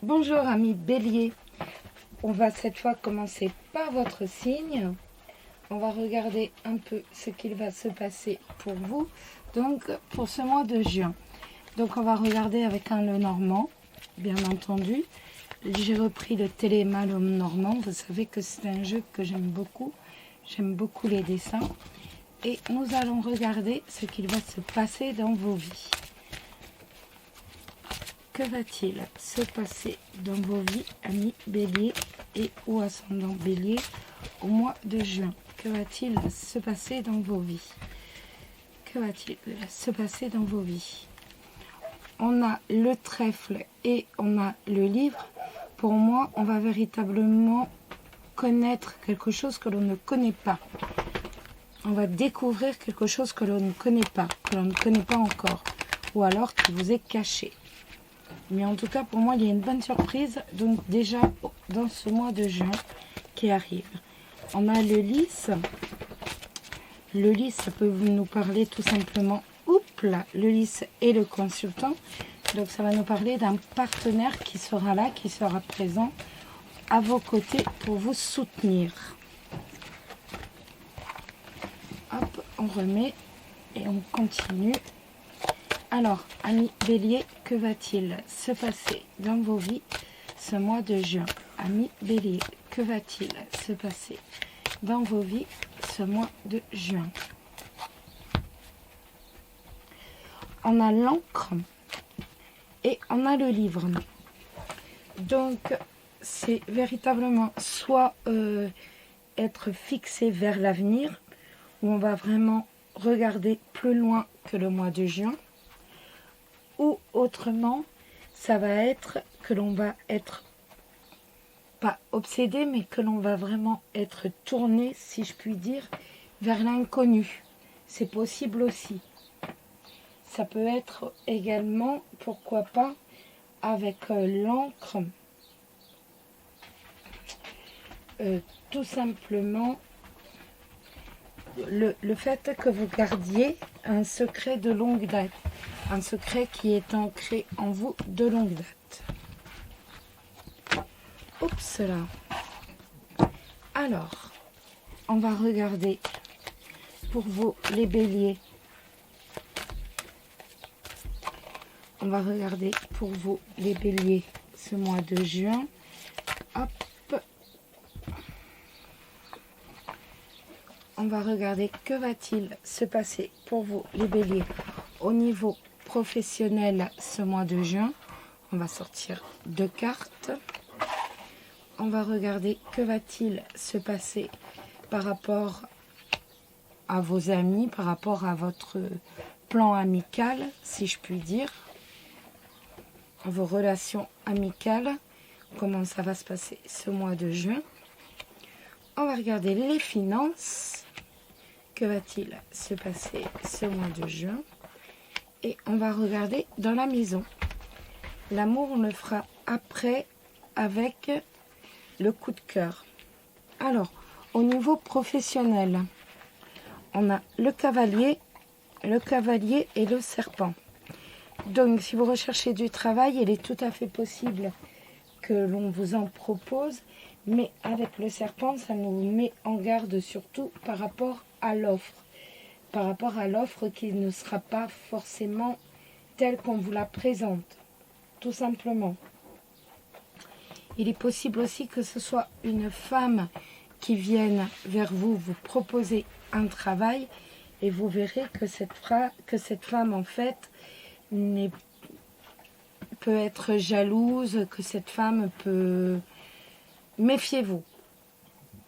Bonjour amis Bélier, on va cette fois commencer par votre signe. On va regarder un peu ce qu'il va se passer pour vous, donc pour ce mois de juin. Donc on va regarder avec un Lenormand, bien entendu. J'ai repris le Télémalhomme normand, vous savez que c'est un jeu que j'aime beaucoup les dessins. Et nous allons regarder ce qu'il va se passer dans vos vies. Que va-t-il se passer dans vos vies, amis Bélier et ou ascendant Bélier, au mois de juin? Que va-t-il se passer dans vos vies? Que va-t-il se passer dans vos vies? On a le trèfle et on a le livre. Pour moi, on va véritablement connaître quelque chose que l'on ne connaît pas. On va découvrir quelque chose que l'on ne connaît pas, encore, ou alors qui vous est caché. Mais en tout cas, pour moi, il y a une bonne surprise, donc déjà dans ce mois de juin qui arrive. On a le lys. Le lys, ça peut nous parler tout simplement, le lys et le consultant. Donc ça va nous parler d'un partenaire qui sera là, qui sera présent à vos côtés pour vous soutenir. Hop, on remet et on continue. Alors, amis Bélier, que va-t-il se passer dans vos vies ce mois de juin? Amis Bélier, que va-t-il se passer dans vos vies ce mois de juin? On a l'encre et on a le livre. Donc, c'est véritablement soit être fixé vers l'avenir, où on va vraiment regarder plus loin que le mois de juin, ou autrement, ça va être que l'on va être pas obsédé, mais que l'on va vraiment être tourné, si je puis dire, vers l'inconnu. C'est possible aussi. Ça peut être également, pourquoi pas, avec l'encre, tout simplement, le fait que vous gardiez un secret de longue date, un secret qui est ancré en vous de longue date. Oups là. Alors, on va regarder pour vous les béliers. On va regarder pour vous les béliers ce mois de juin. Hop. On va regarder que va-t-il se passer pour vous les béliers au niveau professionnel ce mois de juin. On va sortir 2 cartes. On va regarder que va-t-il se passer par rapport à vos amis, par rapport à votre plan amical, si je puis dire. Vos relations amicales, comment ça va se passer ce mois de juin. On va regarder les finances. Que va-t-il se passer ce mois de juin? Et on va regarder dans la maison. L'amour, on le fera après avec le coup de cœur. Alors, au niveau professionnel, on a le cavalier et le serpent. Donc, si vous recherchez du travail, il est tout à fait possible que l'on vous en propose. Mais avec le serpent, ça nous met en garde surtout par rapport à l'offre. Par rapport à l'offre qui ne sera pas forcément telle qu'on vous la présente. Tout simplement. Il est possible aussi que ce soit une femme qui vienne vers vous, vous proposer un travail. Et vous verrez que cette femme, en fait, peut être jalouse, que cette femme peut... Méfiez-vous.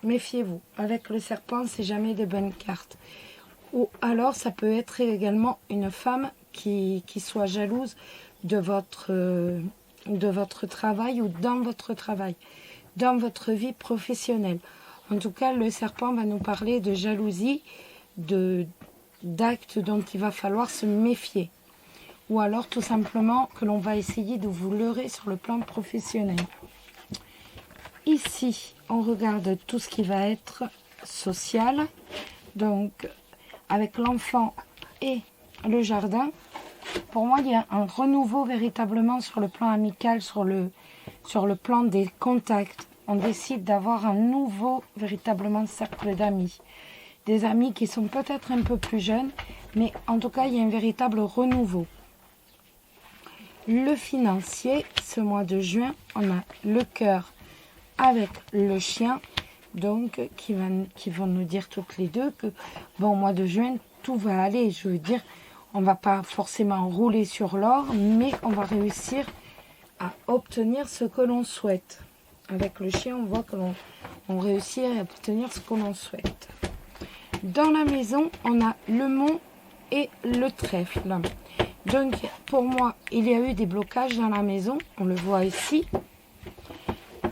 Méfiez-vous. Avec le serpent, c'est jamais de bonnes cartes. Ou alors, ça peut être également une femme qui soit jalouse de votre travail ou dans votre travail, dans votre vie professionnelle. En tout cas, le serpent va nous parler de jalousie, d'actes dont il va falloir se méfier. Ou alors, tout simplement, que l'on va essayer de vous leurrer sur le plan professionnel. Ici, on regarde tout ce qui va être social. Donc, avec l'enfant et le jardin, pour moi, il y a un renouveau véritablement sur le plan amical, sur le sur le plan des contacts, on décide d'avoir un nouveau, véritablement, cercle d'amis. Des amis qui sont peut-être un peu plus jeunes, mais en tout cas, il y a un véritable renouveau. Le financier, ce mois de juin, on a le cœur avec le chien, donc qui vont nous dire toutes les deux que, bon, au mois de juin, tout va aller. Je veux dire, on ne va pas forcément rouler sur l'or, mais on va réussir à obtenir ce que l'on souhaite. Avec le chien, on voit que l'on réussit à obtenir ce que l'on souhaite. Dans la maison, on a le mont et le trèfle. Donc, pour moi, il y a eu des blocages dans la maison. On le voit ici.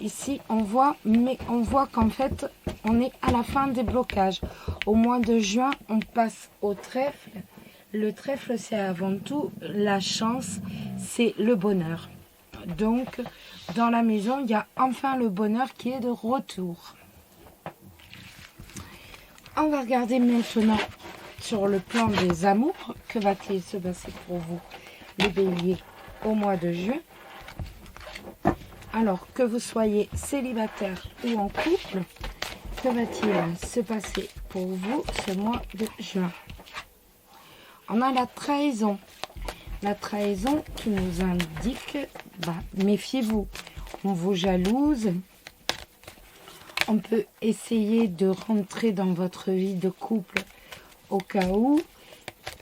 Ici, on voit, mais on voit qu'en fait, on est à la fin des blocages. Au mois de juin, on passe au trèfle. Le trèfle, c'est avant tout la chance, c'est le bonheur. Donc, dans la maison, il y a enfin le bonheur qui est de retour. On va regarder maintenant sur le plan des amours. Que va-t-il se passer pour vous, les béliers, au mois de juin? Alors, que vous soyez célibataire ou en couple, que va-t-il se passer pour vous ce mois de juin? On a la trahison. La trahison qui nous indique, méfiez-vous, on vous jalouse. On peut essayer de rentrer dans votre vie de couple au cas où.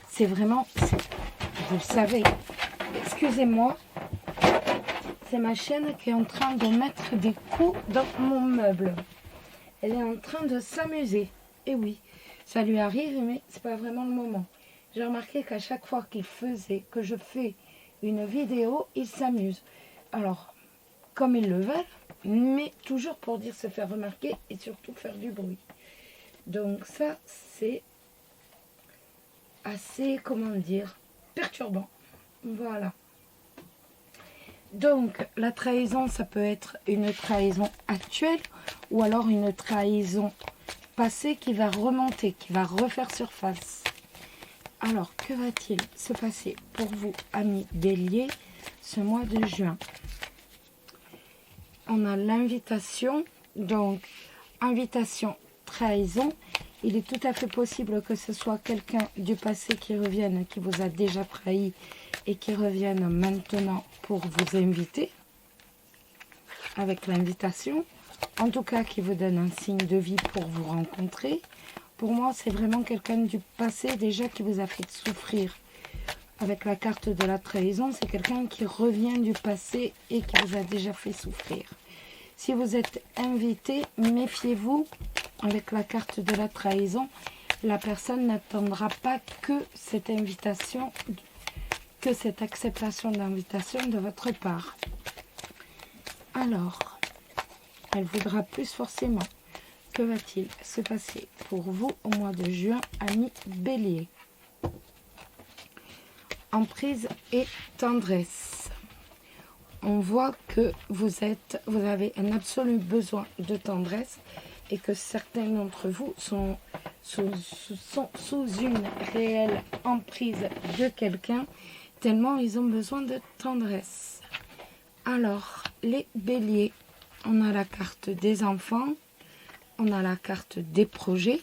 C'est vraiment, vous le savez, excusez-moi, c'est ma chienne qui est en train de mettre des coups dans mon meuble. Elle est en train de s'amuser. Et oui, ça lui arrive, mais c'est pas vraiment le moment. J'ai remarqué qu'à chaque fois que je fais une vidéo, il s'amuse. Alors, comme ils le veulent, mais toujours pour dire se faire remarquer et surtout faire du bruit. Donc ça, c'est assez, comment dire, perturbant. Voilà. Donc, la trahison, ça peut être une trahison actuelle ou alors une trahison passée qui va remonter, qui va refaire surface. Alors, que va-t-il se passer pour vous, amis béliers, ce mois de juin? On a l'invitation, donc invitation, trahison. Il est tout à fait possible que ce soit quelqu'un du passé qui revienne, qui vous a déjà trahi et qui revienne maintenant pour vous inviter avec l'invitation. En tout cas, qui vous donne un signe de vie pour vous rencontrer. Pour moi, c'est vraiment quelqu'un du passé déjà qui vous a fait souffrir. Avec la carte de la trahison, c'est quelqu'un qui revient du passé et qui vous a déjà fait souffrir. Si vous êtes invité, méfiez-vous. Avec la carte de la trahison, la personne n'attendra pas que cette invitation, que cette acceptation d'invitation de votre part. Alors, elle voudra plus forcément. Que va-t-il se passer pour vous au mois de juin, amis bélier? Emprise et tendresse. On voit que vous avez un absolu besoin de tendresse et que certains d'entre vous sont sous une réelle emprise de quelqu'un, tellement ils ont besoin de tendresse. Alors, les béliers, on a la carte des enfants, on a la carte des projets,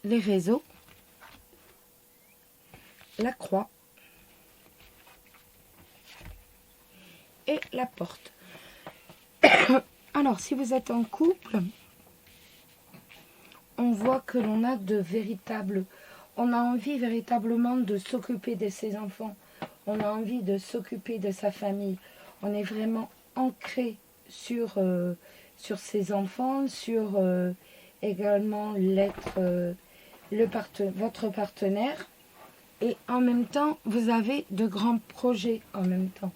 les réseaux, la croix et la porte. Alors, si vous êtes en couple, on voit que l'on a on a envie véritablement de s'occuper de ses enfants. On a envie de s'occuper de sa famille. On est vraiment ancré sur ses enfants, sur également votre partenaire. Et en même temps, vous avez de grands projets en même temps.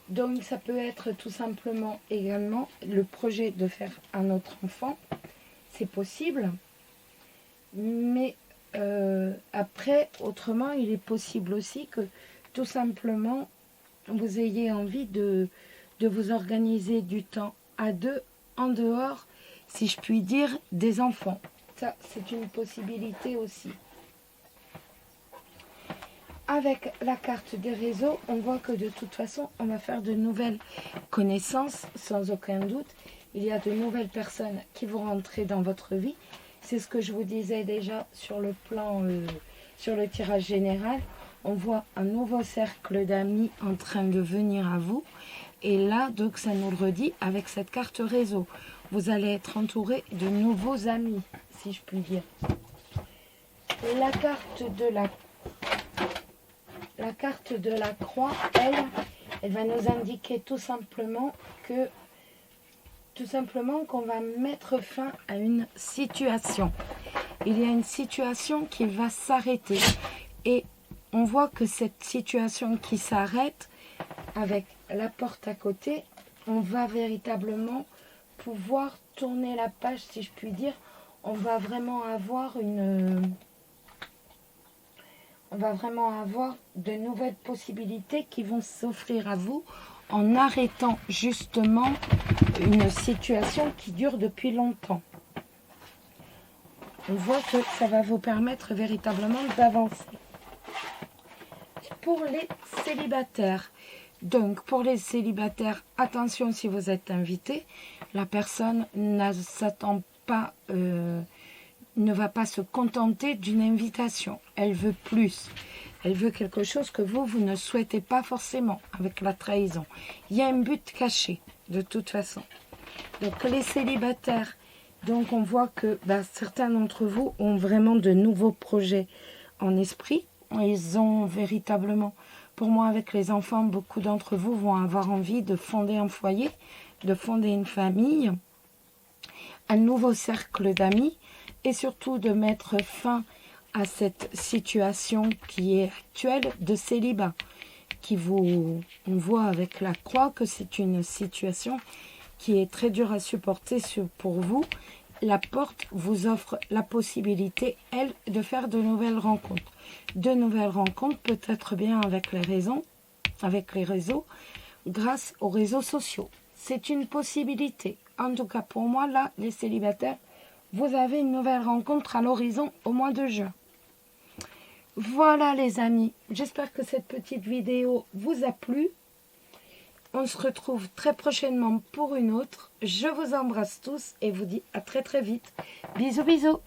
Donc, ça peut être tout simplement également le projet de faire un autre enfant. C'est possible. Mais après, autrement, il est possible aussi que tout simplement, vous ayez envie de vous organiser du temps à deux, en dehors, si je puis dire, des enfants. Ça, c'est une possibilité aussi. avec la carte des réseaux, on voit que de toute façon, on va faire de nouvelles connaissances, sans aucun doute. Il y a de nouvelles personnes qui vont rentrer dans votre vie. C'est ce que je vous disais déjà sur le plan, sur le tirage général. On voit un nouveau cercle d'amis en train de venir à vous. Et là, donc, ça nous le redit avec cette carte réseau. Vous allez être entouré de nouveaux amis, si je puis dire. Et la carte de la croix, elle va nous indiquer tout simplement qu'on va mettre fin à une situation. Il y a une situation qui va s'arrêter. Et on voit que cette situation qui s'arrête, avec la porte à côté, on va véritablement pouvoir tourner la page, si je puis dire. On va vraiment avoir de nouvelles possibilités qui vont s'offrir à vous en arrêtant justement une situation qui dure depuis longtemps. On voit que ça va vous permettre véritablement d'avancer. Pour les célibataires, donc pour les célibataires, attention si vous êtes invité, la personne ne va pas se contenter d'une invitation. Elle veut plus. Elle veut quelque chose que vous ne souhaitez pas forcément avec la trahison. Il y a un but caché, de toute façon. Donc les célibataires, donc on voit que certains d'entre vous ont vraiment de nouveaux projets en esprit. Ils ont véritablement, pour moi avec les enfants, beaucoup d'entre vous vont avoir envie de fonder un foyer, de fonder une famille, un nouveau cercle d'amis et surtout de mettre fin à cette situation qui est actuelle de célibat. On voit avec la croix que c'est une situation qui est très dure à supporter pour vous. La porte vous offre la possibilité, elle, de faire de nouvelles rencontres. De nouvelles rencontres, peut-être bien avec les réseaux, grâce aux réseaux sociaux. C'est une possibilité. En tout cas, pour moi, là, les célibataires, vous avez une nouvelle rencontre à l'horizon au mois de juin. Voilà les amis, j'espère que cette petite vidéo vous a plu. On se retrouve très prochainement pour une autre. Je vous embrasse tous et vous dis à très très vite. Bisous bisous.